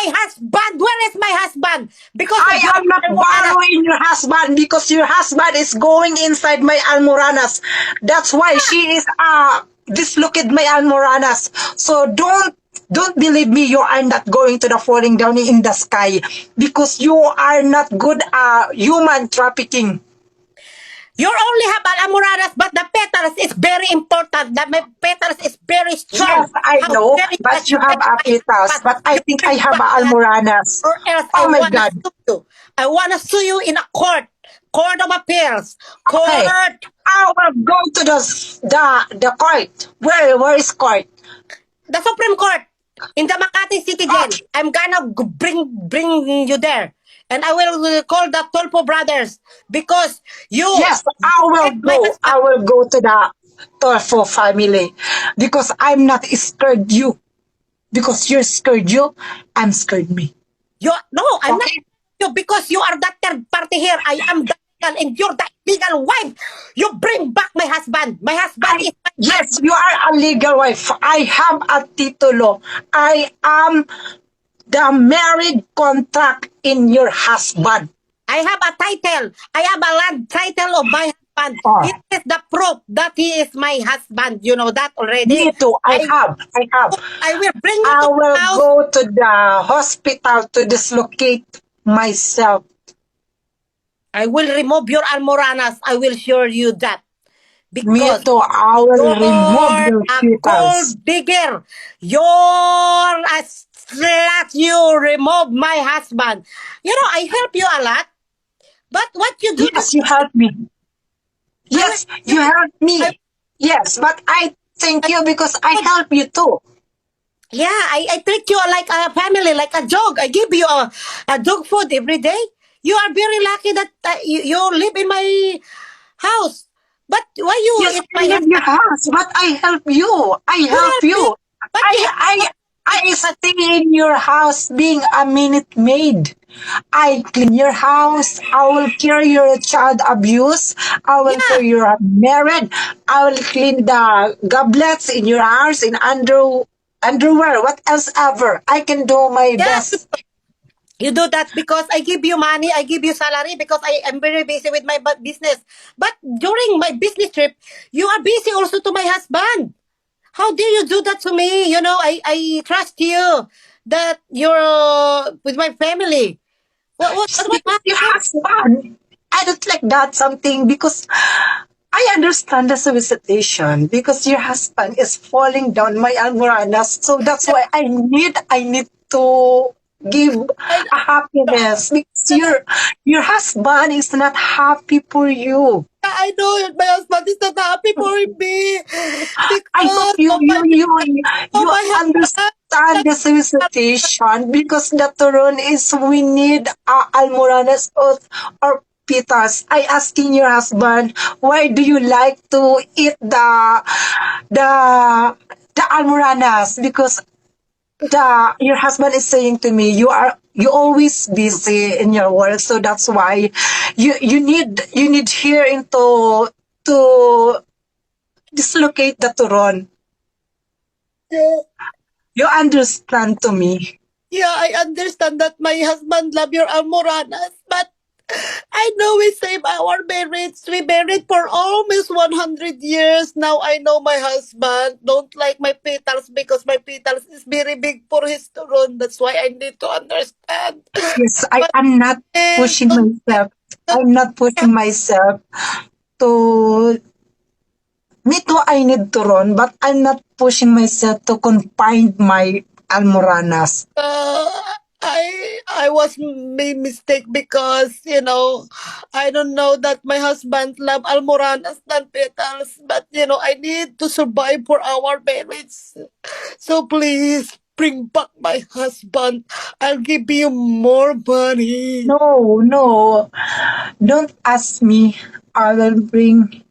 my husband. Where is my husband? Because I am not borrowing your husband because your husband is going inside my almoranas. That's why she is dislocated my almoranas. So don't believe me. You are not going to the falling down in the sky because you are not good human trafficking. You only have almoranas, but the petals is very important. The petals is very strong. Yes, I How know, very but much you have apitas, but I you think I bring have back my almoranas. or else I Oh my wanna God. sue you. I wanna sue you in a court of appeals, Okay, court. I will go to the court. Where is court? The Supreme Court in the Makati City Jail. Oh, I'm gonna bring you there, and I will call the Tolpo brothers because yes, I you will hate my go. husband. I will go to the Torfo family because I'm not scared you. Because you're scared you, I'm scared me. You no, I'm not Okay? you because you are the third party here. I am the legal and you're the legal wife. You bring back my husband. My husband is my Yes, husband. you are a legal wife. I have a titulo. I am the married contract in your husband. I have a title. I have a land title of my husband. Oh, It is the proof that he is my husband. You know that already. me too. I I have. I have. I will bring you I to the will house. go to the hospital to dislocate myself. I will remove your almoranas. I will assure you that. Me Because too. I will remove you're your a fetus. gold digger. You're a slut. You remove my husband. You know, I help you a lot. But what you do to Yes, you help me. I will, Yes, you help I, me. Yes, but I thank I, you because I help you too. yeah, I treat you like a family, like a dog. I give you a dog food every day. You are very lucky that you live in my house. But why you Yes, eat I my leave your husband? house, but I help you. I You help help me. you. But I you I eat I my husband. stay in your house being a minute maid. I clean your house. I will carry your child abuse. I will Yeah. carry your married. I will clean the goblets in your house in underwear. What else ever? I can do my Yeah. best. You do that because I give you money, I give you salary because I am very busy with my business. But during my business trip, you are busy also to my husband. How dare you do that to me? You know, I trust you that you're with my family. Just What because your happened? husband, I don't like that something because I understand the solicitation because your husband is falling down my almoranas. So that's why I need to give I, a happiness because your husband is not happy for you. I know that my husband is not happy for me I hope because you of you you of you my understand husband. the solicitation because the Turon is we need almoranas or pitas. I asking your husband why do you like to eat the the almoranas because the your husband is saying to me you always busy in your work so that's why you need here into to dislocate the turon. Yeah. You understand to me. Yeah, I understand that my husband love your almoranas, but I know we save our marriage. We married for almost 100 years. Now I know my husband don't like my petals because my petals is very big for his turon. That's why I need to understand. Yes, I But am not please pushing don't myself. don't I'm not pushing myself to me too I need to run, but I'm not pushing myself to confine my almoranas. uh, I was made mistake because I don't know that my husband love almoranas than petals, but I need to survive for our marriage. So please bring back my husband. I'll give you more money. No, no. Don't ask me. I will bring